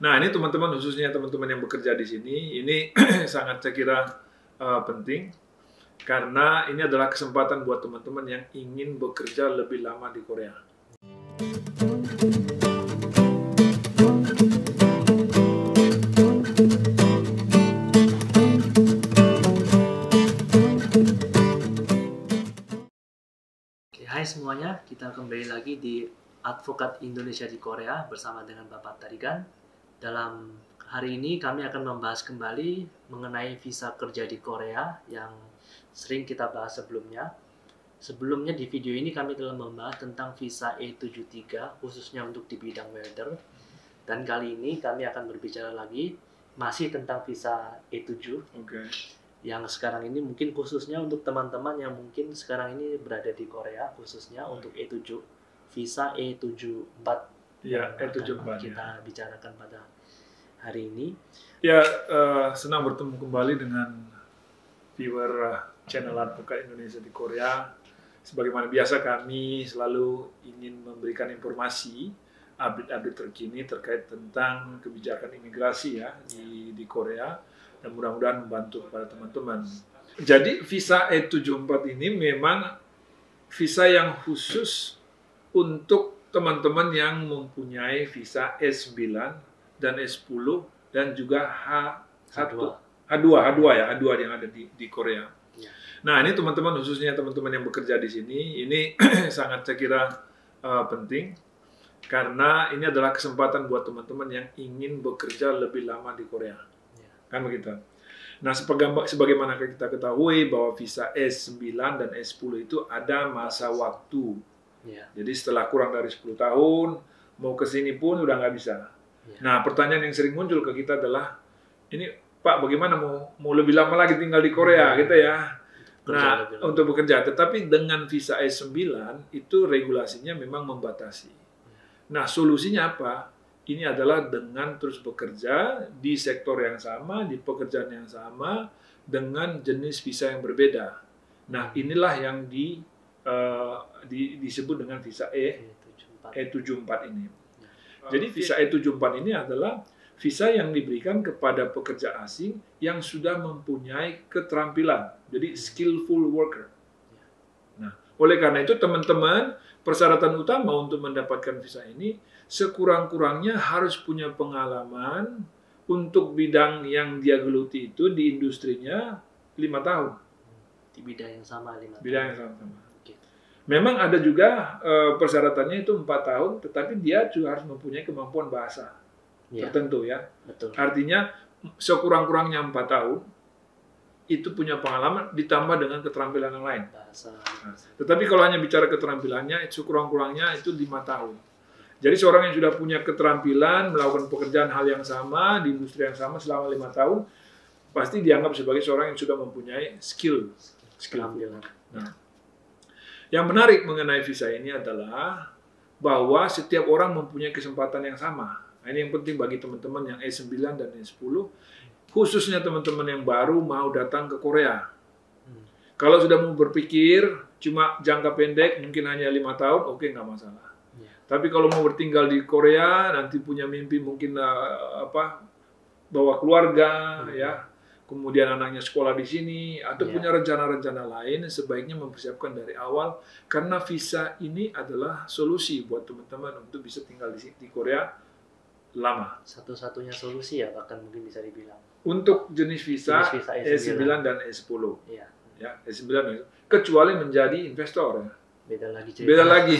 Nah, ini teman-teman, khususnya teman-teman yang bekerja di sini, ini sangat saya kira penting karena ini adalah kesempatan buat teman-teman yang ingin bekerja lebih lama di Korea. Hai semuanya, kita kembali lagi di Advokat Indonesia di Korea bersama dengan Bapak Tarigan. Dalam hari ini kami akan membahas kembali mengenai visa kerja di Korea yang sering kita bahas sebelumnya. Sebelumnya di video ini kami telah membahas tentang visa E73 khususnya untuk di bidang welder. Dan kali ini kami akan berbicara lagi masih tentang visa E7. Yang sekarang ini mungkin khususnya untuk teman-teman yang mungkin sekarang ini berada di Korea, khususnya untuk E7, visa E74 Ya, E74 kita bicarakan pada hari ini. Ya, senang bertemu kembali dengan viewer channel Advokat Indonesia di Korea. Sebagaimana biasa kami selalu ingin memberikan informasi update-update terkini terkait tentang kebijakan imigrasi ya di Korea, dan mudah-mudahan membantu kepada teman-teman. Jadi visa E74 ini memang visa yang khusus untuk teman-teman yang mempunyai visa S9 dan S10 dan juga H2 yang ada di Korea. Ya. Nah, ini teman-teman, khususnya teman-teman yang bekerja di sini, ini sangat saya kira penting karena ini adalah kesempatan buat teman-teman yang ingin bekerja lebih lama di Korea. Kan begitu. Nah, sebagaimana kita ketahui bahwa visa S9 dan S10 itu ada masa waktu. Jadi setelah kurang dari 10 tahun, mau ke sini pun udah nggak bisa. Nah, pertanyaan yang sering muncul ke kita adalah, ini Pak, bagaimana mau lebih lama lagi tinggal di Korea gitu ya? Nah, untuk bekerja. Tetapi dengan visa S9 itu regulasinya memang membatasi. Nah, solusinya apa? Ini adalah dengan terus bekerja di sektor yang sama, di pekerjaan yang sama, dengan jenis visa yang berbeda. Nah, inilah yang disebut dengan visa E74 ini. Jadi visa E74 ini adalah visa yang diberikan kepada pekerja asing yang sudah mempunyai keterampilan, jadi skillful worker. Nah, oleh karena itu teman-teman, persyaratan utama untuk mendapatkan visa ini sekurang-kurangnya harus punya pengalaman untuk bidang yang dia geluti itu di industrinya 5 tahun. Di bidang yang sama 5 tahun. Bidang yang sama. Memang ada juga persyaratannya itu 4 tahun, tetapi dia juga harus mempunyai kemampuan bahasa tertentu ya. Betul. Artinya sekurang-kurangnya 4 tahun itu punya pengalaman ditambah dengan keterampilan yang lain. Bahasa. Tetapi kalau hanya bicara keterampilannya, itu sekurang-kurangnya itu 5 tahun. Jadi seorang yang sudah punya keterampilan melakukan pekerjaan hal yang sama di industri yang sama selama 5 tahun pasti dianggap sebagai seorang yang sudah mempunyai skill. Nah, yang menarik mengenai visa ini adalah bahwa setiap orang mempunyai kesempatan yang sama. Nah, ini yang penting bagi teman-teman yang E9 dan E10, khususnya teman-teman yang baru mau datang ke Korea. Kalau sudah mau berpikir cuma jangka pendek, mungkin hanya 5 tahun, oke, nggak masalah. Tapi kalau mau bertinggal di Korea, nanti punya mimpi mungkin bawa keluarga, ya, kemudian anaknya sekolah di sini, atau punya rencana-rencana lain, sebaiknya mempersiapkan dari awal, karena visa ini adalah solusi buat teman-teman untuk bisa tinggal di Korea lama. Satu-satunya solusi ya, bahkan mungkin bisa dibilang. Untuk jenis visa E9 dan E10. Ya, E9, kecuali menjadi investor. Beda lagi.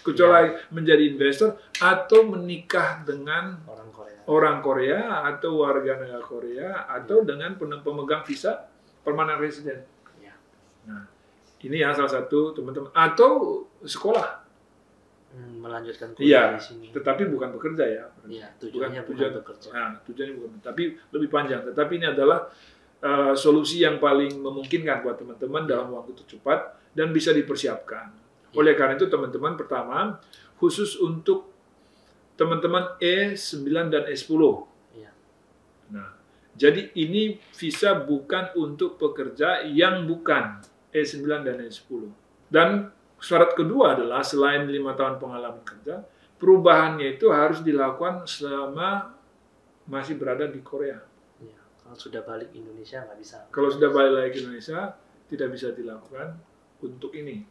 Kecuali menjadi investor atau menikah dengan orang Korea atau warga negara Korea atau dengan pemegang visa permanent resident. Nah, ini ya salah satu teman-teman, atau sekolah melanjutkan kuliah di sini. Tetapi bukan bekerja ya. Tujuannya bukan bekerja. Nah, tujuannya bukan, tapi lebih panjang. Tetapi ini adalah solusi yang paling memungkinkan buat teman-teman dalam waktu tercepat dan bisa dipersiapkan. Oleh karena itu teman-teman, pertama khusus untuk teman-teman E9 dan E10. Nah, jadi ini visa bukan untuk pekerja yang bukan E9 dan E10. Dan syarat kedua adalah selain 5 tahun pengalaman kerja, perubahannya itu harus dilakukan selama masih berada di Korea. Ya, kalau sudah balik Indonesia nggak bisa. Kalau sudah balik lagi ke Indonesia, tidak bisa dilakukan untuk ini.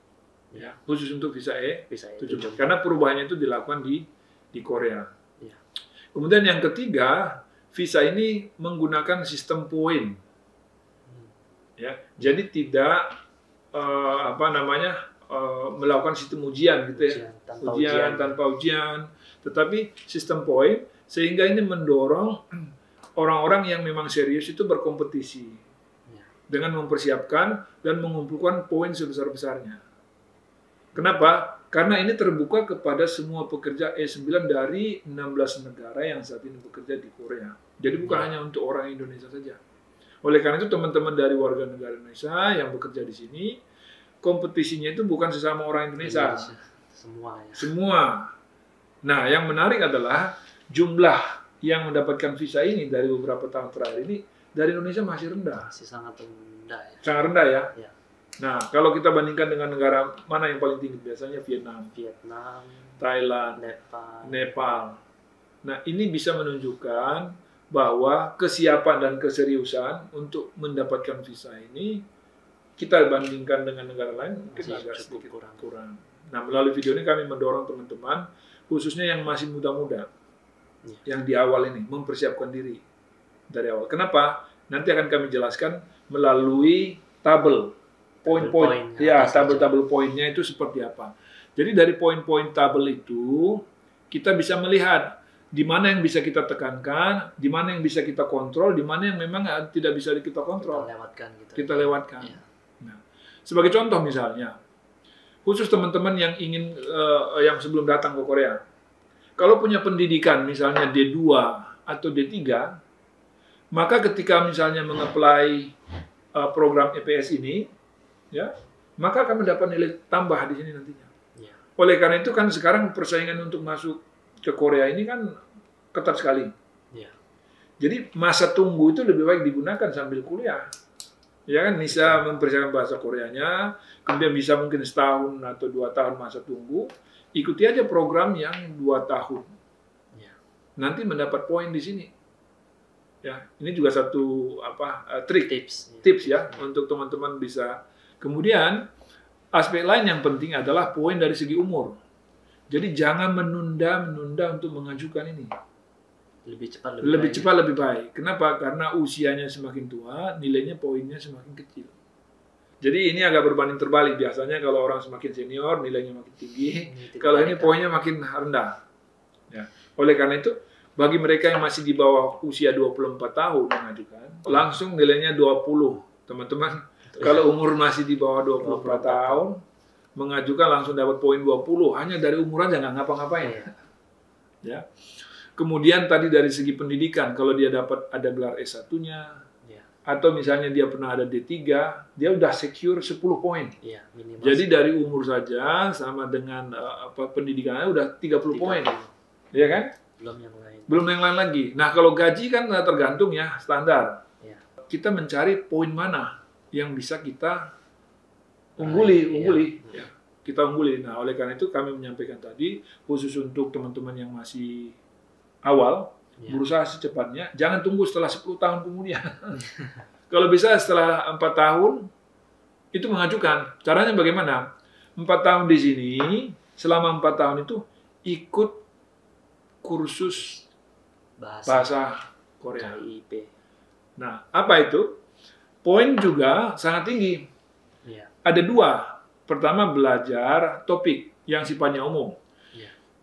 Ya, khusus untuk visa E17. Karena perubahannya itu dilakukan di Korea. Ya. Kemudian yang ketiga, visa ini menggunakan sistem poin. Ya, jadi tidak melakukan sistem ujian gitu ya. Tanpa ujian, tetapi sistem poin, sehingga ini mendorong orang-orang yang memang serius itu berkompetisi dengan mempersiapkan dan mengumpulkan poin sebesar-besarnya. Kenapa? Karena ini terbuka kepada semua pekerja E9 dari 16 negara yang saat ini bekerja di Korea. Jadi bukan hanya untuk orang Indonesia saja. Oleh karena itu teman-teman dari warga negara Indonesia yang bekerja di sini, kompetisinya itu bukan sesama orang Indonesia. Semua ya. Semua. Nah, yang menarik adalah jumlah yang mendapatkan visa ini dari beberapa tahun terakhir ini dari Indonesia masih rendah. Masih sangat rendah ya. Sangat rendah ya. Ya. Nah, kalau kita bandingkan dengan negara mana yang paling tinggi? Biasanya Vietnam, Thailand, Nepal. Nah, ini bisa menunjukkan bahwa kesiapan dan keseriusan untuk mendapatkan visa ini kita bandingkan dengan negara lain mungkin agak sedikit kurang. Nah, melalui video ini kami mendorong teman-teman, khususnya yang masih muda-muda, yang di awal ini mempersiapkan diri dari awal. Kenapa? Nanti akan kami jelaskan melalui tabel poin-poin, ya tabel-tabel poinnya itu seperti apa. Jadi dari poin-poin tabel itu kita bisa melihat di mana yang bisa kita tekankan, di mana yang bisa kita kontrol, di mana yang memang tidak bisa kita kontrol. Kita lewatkan. Ya. Nah, sebagai contoh misalnya, khusus teman-teman yang ingin yang sebelum datang ke Korea, kalau punya pendidikan misalnya D2 atau D3, maka ketika misalnya mengapply program EPS ini, ya, maka akan mendapat nilai tambah di sini nantinya. Ya. Oleh karena itu kan sekarang persaingan untuk masuk ke Korea ini kan ketat sekali. Ya. Jadi masa tunggu itu lebih baik digunakan sambil kuliah. Ya kan, bisa mempersiapkan bahasa Koreanya, kemudian bisa mungkin setahun atau 2 tahun masa tunggu, ikuti aja program yang 2 tahun. Ya. Nanti mendapat poin di sini. Ya, ini juga satu tips ya untuk teman-teman bisa. Kemudian aspek lain yang penting adalah poin dari segi umur. Jadi jangan menunda untuk mengajukan ini. Lebih cepat lebih baik. Kenapa? Karena usianya semakin tua, nilainya poinnya semakin kecil. Jadi ini agak berbanding terbalik. Biasanya kalau orang semakin senior, nilainya makin tinggi. Kalau ini poinnya makin rendah. Ya. Oleh karena itu, bagi mereka yang masih di bawah usia 24 tahun mengajukan, langsung nilainya 20. Teman-teman, kalau umur masih di bawah 24 tahun, mengajukan langsung dapat poin 20. Hanya dari umur aja nggak ngapa-ngapain. Ya. Kemudian tadi dari segi pendidikan, kalau dia dapat ada gelar S1-nya, atau misalnya dia pernah ada D3, dia udah secure 10 poin. Jadi dari umur saja sama dengan pendidikannya udah 30 poin. Ya kan? Belum yang lain lagi. Nah, kalau gaji kan tergantung ya, standar. Kita mencari poin mana yang bisa kita ungguli. Ya, kita ungguli. Nah, oleh karena itu kami menyampaikan tadi, khusus untuk teman-teman yang masih awal, berusaha secepatnya, jangan tunggu setelah 10 tahun kemudian. Kalau bisa setelah 4 tahun, itu mengajukan. Caranya bagaimana? 4 tahun di sini, selama 4 tahun itu ikut kursus bahasa Korea. Nah, apa itu? Poin juga sangat tinggi. Ada 2. Pertama, belajar topik yang sifatnya umum.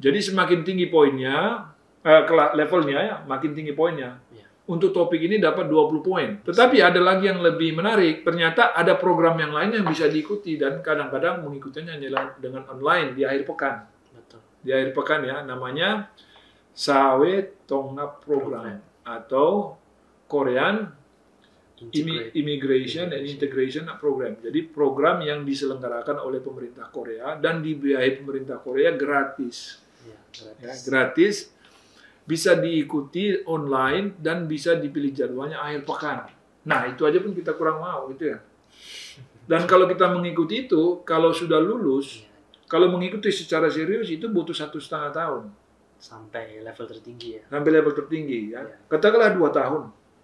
Jadi semakin tinggi poinnya, levelnya ya, makin tinggi poinnya. Untuk topik ini dapat 20 poin. Tetapi ada lagi yang lebih menarik. Ternyata ada program yang lain yang bisa diikuti dan kadang-kadang mengikutinya hanya dengan online di akhir pekan. Di akhir pekan ya, namanya Sawe Tongnap Program atau Korean Immigration and Integration Program. Jadi program yang diselenggarakan oleh pemerintah Korea dan dibiayai pemerintah Korea gratis. Gratis, bisa diikuti online dan bisa dipilih jadwalnya akhir pekan. Nah, itu aja pun kita kurang mau gitu ya. Dan kalau kita mengikuti itu, kalau sudah lulus, kalau mengikuti secara serius itu butuh 1,5 tahun. Sampai level tertinggi ya. Sampai level tertinggi ya. Iya. Katakanlah 2 tahun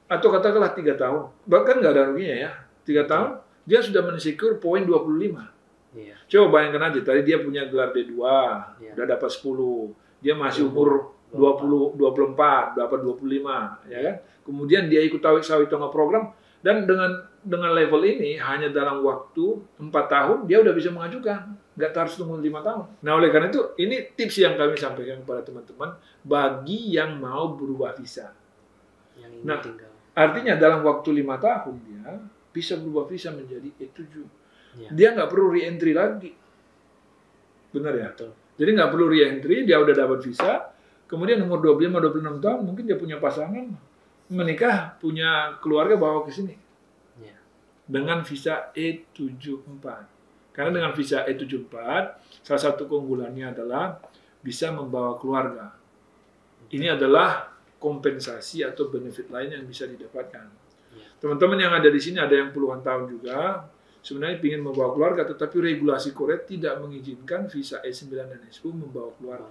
atau katakanlah 3 tahun. Bahkan nggak ada ruginya ya. 3 tahun dia sudah men-secure poin 25. Iya. Coba bayangkan aja, tadi dia punya gelar D2, Iya. udah dapat 10. Dia masih umur 20, 24, dapat 25, ya kan? Kemudian dia ikut Sawit Tengah program, dan dengan level ini hanya dalam waktu 4 tahun dia udah bisa mengajukan, nggak harus tunggu 5 tahun. Nah, oleh karena itu ini tips yang kami sampaikan kepada teman-teman bagi yang mau berubah visa. Yang ini Nah, tinggal. artinya dalam waktu 5 tahun dia bisa berubah visa menjadi E7. Iya. Dia nggak perlu re-entry lagi. Benar ya? Betul. Jadi nggak perlu re-entry, dia udah dapat visa, kemudian umur 25-26 tahun, mungkin dia punya pasangan, menikah, punya keluarga, bawa ke sini. Iya. Dengan visa E74. Karena dengan visa E74, salah satu keunggulannya adalah bisa membawa keluarga. Ini adalah kompensasi atau benefit lain yang bisa didapatkan. Iya. Teman-teman yang ada di sini, ada yang puluhan tahun juga, sebenarnya ingin membawa keluarga, tetapi regulasi Korea tidak mengizinkan visa E9 dan E10 membawa keluarga.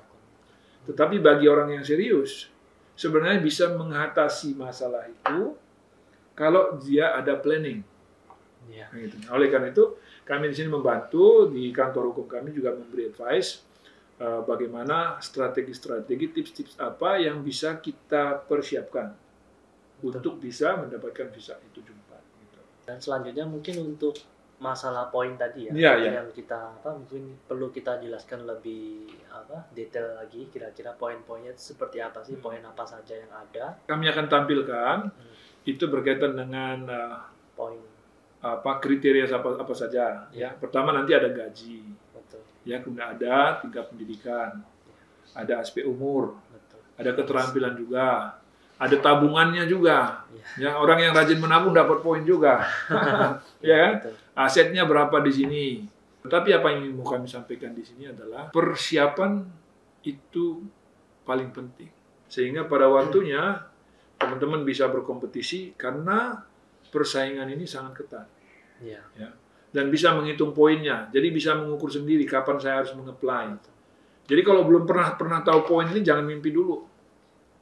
Tetapi bagi orang yang serius, sebenarnya bisa mengatasi masalah itu kalau dia ada planning. Iya. Gitu. Oleh karena itu, kami di sini membantu, di kantor hukum kami juga memberi advice bagaimana strategi-strategi, tips-tips apa yang bisa kita persiapkan untuk bisa mendapatkan visa E74. Gitu. Dan selanjutnya mungkin untuk masalah poin tadi ya, Iya, iya. yang kita mungkin perlu kita jelaskan lebih detail lagi, kira-kira poin-poinnya seperti apa sih, poin apa saja yang ada. Kami akan tampilkan itu berkaitan dengan Poin. kriteria apa saja. Ya, pertama nanti ada gaji, Betul. ya, kemudian ada tingkat pendidikan, ada aspek umur, Betul. ada keterampilan juga, ada tabungannya juga. Iya. Ya, orang yang rajin menabung dapat poin juga. Ya kan? Betul. Asetnya berapa di sini. Tetapi apa yang mau kami sampaikan di sini adalah persiapan itu paling penting. Sehingga pada waktunya teman-teman bisa berkompetisi karena persaingan ini sangat ketat. Iya. Ya. Dan bisa menghitung poinnya. Jadi bisa mengukur sendiri kapan saya harus meng-apply. Jadi kalau belum pernah tahu poin ini, jangan mimpi dulu.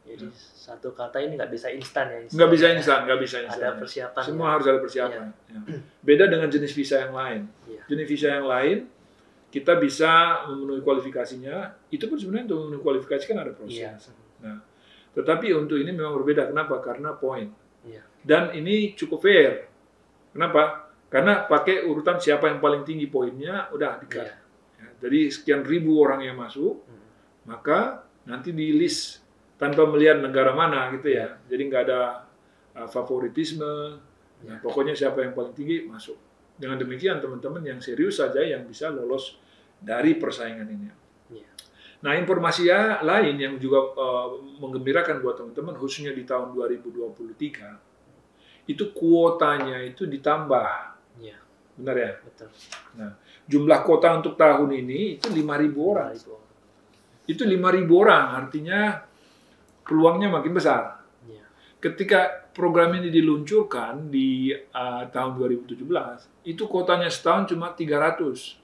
Jadi satu kata ini nggak bisa instan ya. Nggak bisa instan, nggak bisa instan. Ada persiapan. Semua ya. harus ada persiapan. Ya. Beda dengan jenis visa yang lain. Iya. Jenis visa yang lain, kita bisa memenuhi kualifikasinya. Itu pun sebenarnya untuk memenuhi kualifikasi kan ada proses. Iya. Nah, tetapi untuk ini memang berbeda. Kenapa? Karena poin. Iya. Dan ini cukup fair. Kenapa? Karena pakai urutan siapa yang paling tinggi poinnya, udah di-cut. Iya. Ya, jadi sekian ribu orang yang masuk, maka nanti di list tanpa melihat negara mana gitu ya. Jadi nggak ada favoritisme. Nah, pokoknya siapa yang paling tinggi masuk. Dengan demikian teman-teman yang serius saja yang bisa lolos dari persaingan ini. Iya. Nah, informasi lain yang juga menggembirakan buat teman-teman, khususnya di tahun 2023, itu kuotanya itu ditambah. Iya. Benar ya? Betul. Nah, jumlah kuota untuk tahun ini itu 5.000 orang. 5.000 orang. Itu 5.000 orang, artinya peluangnya makin besar. Iya. Ketika program ini diluncurkan di tahun 2017, itu kuotanya setahun cuma 300.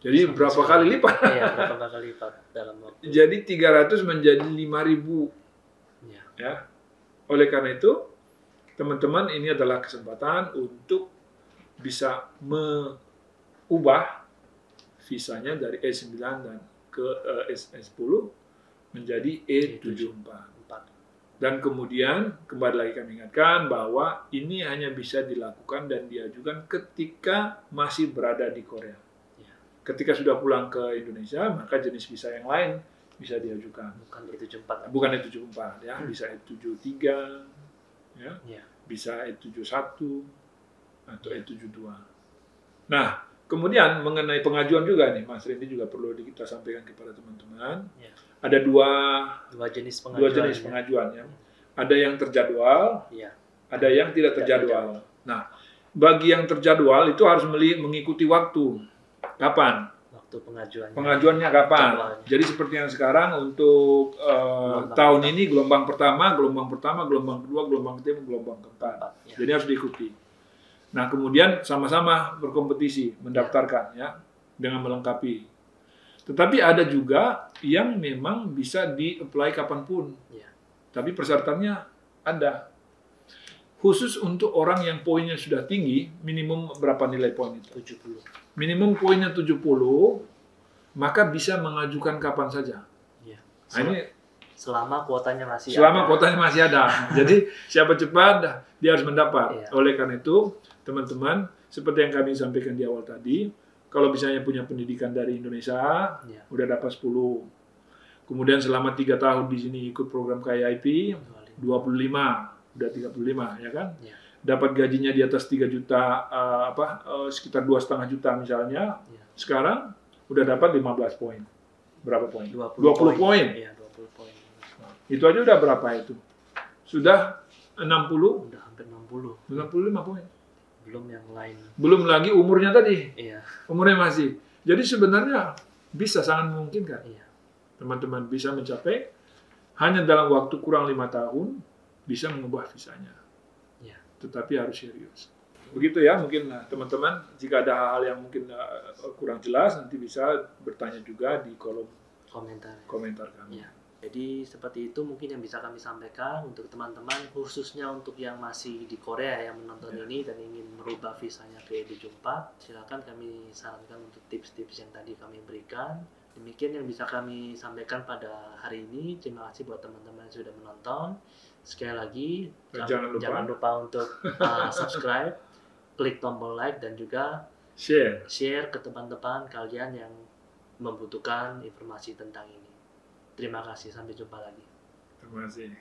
Jadi berapa kali lipat? Iya, berapa kali lipat dalam waktu. Jadi 300 menjadi 5.000. Iya. Ya. Oleh karena itu, teman-teman, ini adalah kesempatan untuk bisa mengubah visanya dari E9 dan ke E10 menjadi E74. Dan kemudian, kembali lagi kami ingatkan bahwa ini hanya bisa dilakukan dan diajukan ketika masih berada di Korea. Ketika sudah pulang ke Indonesia, maka jenis visa yang lain bisa diajukan. Bukan E74. Bukan E74, ya, bisa E73, ya, bisa E71 atau E72. Nah, kemudian mengenai pengajuan juga nih, Mas Rindi juga perlu kita sampaikan kepada teman-teman. Ya. Ada dua jenis pengajuan. Dua jenis pengajuan ya. Ada yang terjadwal, ada yang tidak terjadwal. Nah, bagi yang terjadwal itu harus mengikuti waktu. Kapan? Waktu pengajuannya. Pengajuannya kapan? Jadwalnya. Jadi seperti yang sekarang untuk tahun ini gelombang pertama, gelombang kedua, gelombang ketiga, gelombang keempat. Ya. Jadi harus diikuti. Nah, kemudian sama-sama berkompetisi, mendaftarkan ya dengan melengkapi. Tetapi ada juga yang memang bisa di-apply kapanpun. Ya. Tapi persyaratannya ada. Khusus untuk orang yang poinnya sudah tinggi, minimum berapa nilai poin itu? 70. Minimum poinnya 70, maka bisa mengajukan kapan saja. Ya. Nah, ini Selama kuotanya masih selama ada. kuotanya masih ada. Jadi siapa cepat, dia harus mendapat. Iya. Oleh karena itu, teman-teman, seperti yang kami sampaikan di awal tadi, kalau misalnya punya pendidikan dari Indonesia, Ya. udah dapat 10. Kemudian selama 3 tahun di sini ikut program KIP, 25, udah 35, ya kan? Ya. Dapat gajinya di atas 3 juta, sekitar 2,5 juta misalnya. Ya. Sekarang udah dapat 15 poin. Berapa poin? 20 poin. Iya, 20 poin. Itu aja udah berapa itu? Sudah 60, Udah hampir 60. 95 poin. Belum yang lain. Belum lagi umurnya tadi. Iya. Umurnya masih. Jadi sebenarnya bisa sangat memungkinkan. Iya. Teman-teman bisa mencapai hanya dalam waktu kurang 5 tahun bisa mengubah visanya. Iya. Tetapi harus serius. Begitu ya, mungkin teman-teman jika ada hal-hal yang mungkin kurang jelas nanti bisa bertanya juga di kolom komentar kami. Iya. Jadi seperti itu mungkin yang bisa kami sampaikan untuk teman-teman, khususnya untuk yang masih di Korea yang menonton ini dan ingin merubah visanya ke D4, silakan kami sarankan untuk tips-tips yang tadi kami berikan. Demikian yang bisa kami sampaikan pada hari ini. Terima kasih buat teman-teman yang sudah menonton. Sekali lagi, jangan lupa untuk subscribe, klik tombol like, dan juga share ke teman-teman kalian yang membutuhkan informasi tentang ini. Terima kasih, sampai jumpa lagi. Terima kasih.